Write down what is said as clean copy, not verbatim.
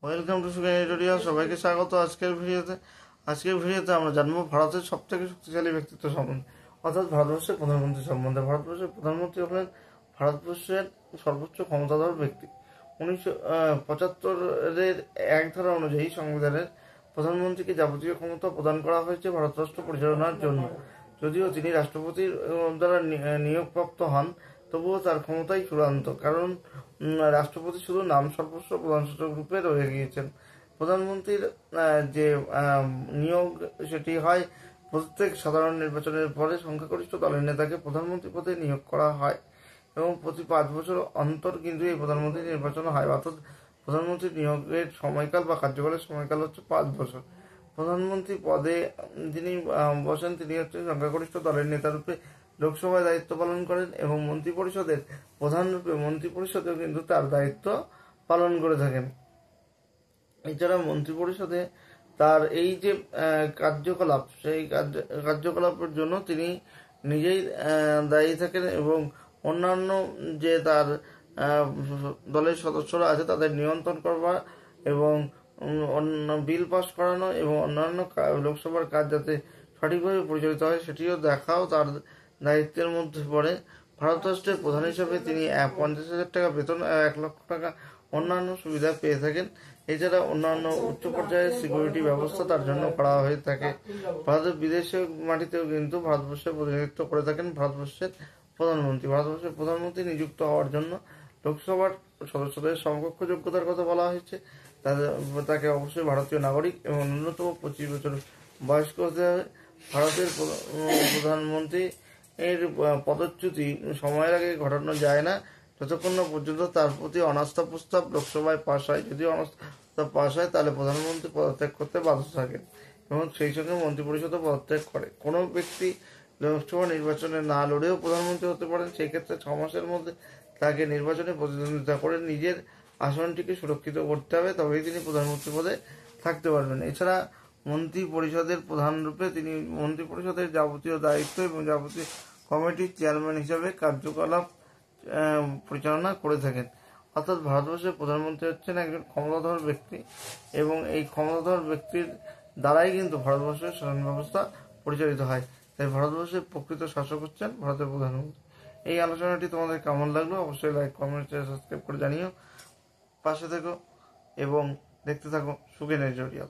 Welcome to sugar editorial. সবাইকে স্বাগত। আজকের ভিডিওতে আমরা জানবো ভারতের সবথেকে শক্তিশালী ব্যক্তিত্ব সম্বন্ধে, অর্থাৎ ভারতবর্ষের প্রধানমন্ত্রী সম্বন্ধে। ভারতবর্ষের প্রধানমন্ত্রী হলেন ভারতবর্ষের সর্বোচ্চ ক্ষমতাধর ব্যক্তি। 1975-এর এক ধারা অনুযায়ী সংবিধানের প্রধানমন্ত্রীকে যাবতীয় ক্ষমতা প্রদান করা হয়েছে ভারত রাষ্ট্র পরিচালনার জন্য। যদিও তিনি রাষ্ট্রপতির দ্বারা নিয়োগপ্রাপ্ত হন, তবুও তার ক্ষমতাই চূড়ান্ত, কারণ রাষ্ট্রপতি শুধু নাম সর্বস্ব প্রধান সূচক রূপে রয়ে গিয়েছেন। প্রধানমন্ত্রীর যে নিয়োগ সেটি হয় প্রত্যেক সাধারণ নির্বাচনের পরে সংখ্যাগরিষ্ঠ দলের নেতাকে প্রধানমন্ত্রী পদে নিয়োগ করা হয় এবং প্রতি 5 বছর অন্তর কিন্তু এই প্রধানমন্ত্রী নির্বাচন হয়। অর্থাৎ প্রধানমন্ত্রী নিয়োগের সময়কাল বা কার্যকালের সময়কাল হচ্ছে 5 বছর। প্রধানমন্ত্রী পদে যিনি বসেন তিনি হচ্ছেন সংখ্যাগরিষ্ঠ দলের নেতা রূপে লোকসভায় দায়িত্ব পালন করেন এবং মন্ত্রিপরিষদের প্রধান রূপে মন্ত্রিপরিষদেও কিন্তু তার দায়িত্ব পালন করে থাকেন। এছাড়া মন্ত্রিপরিষদে তার এই যে কার্যকলাপ, সেই কার্যকলাপের জন্য তিনি নিজেই দায়ী থাকেন এবং অন্যান্য যে তার দলের সদস্যরা আছে তাদের নিয়ন্ত্রণ করবার এবং বিল পাস করানো এবং অন্যান্য লোকসভার কাজ যাতে সঠিকভাবে পরিচালিত হয় সেটিও দেখাও তার দায়িত্বের মধ্যে পড়ে। ভারত রাষ্ট্রের প্রধান হিসেবে তিনি 50,000 টাকা বেতন, 1 লক্ষ টাকা অন্যান্য সুবিধা পেয়ে থাকেন। এছাড়া অন্যান্য উচ্চ পর্যায়ের সিকিউরিটি ব্যবস্থা তার জন্য করা হয়ে থাকে। ভারতের বিদেশের মাটিতেও কিন্তু ভারতবর্ষের প্রতিনিধিত্ব করে থাকেন ভারতবর্ষের প্রধানমন্ত্রী। ভারতবর্ষের প্রধানমন্ত্রী নিযুক্ত হওয়ার জন্য লোকসভার সদস্যদের সমকক্ষ যোগ্যতার কথা বলা হয়েছে। তাকে অবশ্যই ভারতীয় নাগরিক এবং ন্যূনতম 25 বছর বয়স্ক হতে হবে। ভারতের প্রধানমন্ত্রী এর পদচ্যুতি সময়ের আগে ঘটানো যায় না যতক্ষণ না পর্যন্ত তার প্রতি অনাস্থা প্রস্তাব লোকসভায় পাশ হয়। যদি অনাস্থা পাশ হয় তাহলে প্রধানমন্ত্রী পদত্যাগ করতে বাধ্য থাকেন এবং সেই সঙ্গে মন্ত্রিপরিষদও পদত্যাগ করে। কোনো ব্যক্তি লোকসভা নির্বাচনে না লড়েও প্রধানমন্ত্রী হতে পারেন। সেই ক্ষেত্রে 6 মাসের মধ্যে তাকে নির্বাচনে প্রতিদ্বন্দ্বিতা করে নিজের আসনটিকে সুরক্ষিত করতে হবে, তবেই তিনি প্রধানমন্ত্রী পদে থাকতে পারবেন। এছাড়া মন্ত্রী পরিষদের প্রধান রূপে তিনি মন্ত্রী পরিষদের যাবতীয় দায়িত্ব এবং যাবতীয় কমিটির চেয়ারম্যান হিসাবে কার্যকলাপ পরিচালনা করে থাকেন। অর্থাৎ ভারতবর্ষের প্রধানমন্ত্রী হচ্ছেন একজন ক্ষমতাধর ব্যক্তি এবং এই ক্ষমতাধর ব্যক্তির দ্বারাই কিন্তু ভারতবর্ষের শাসন ব্যবস্থা পরিচালিত হয়। তাই ভারতবর্ষের প্রকৃত শাসক হচ্ছেন ভারতের প্রধানমন্ত্রী। এই আলোচনাটি তোমাদের কেমন লাগলো অবশ্যই লাইক, কমেন্ট, সাবস্ক্রাইব করে জানিও। পাশে থেকো এবং দেখতে থাকো সুগেন এডিটোরিয়াল।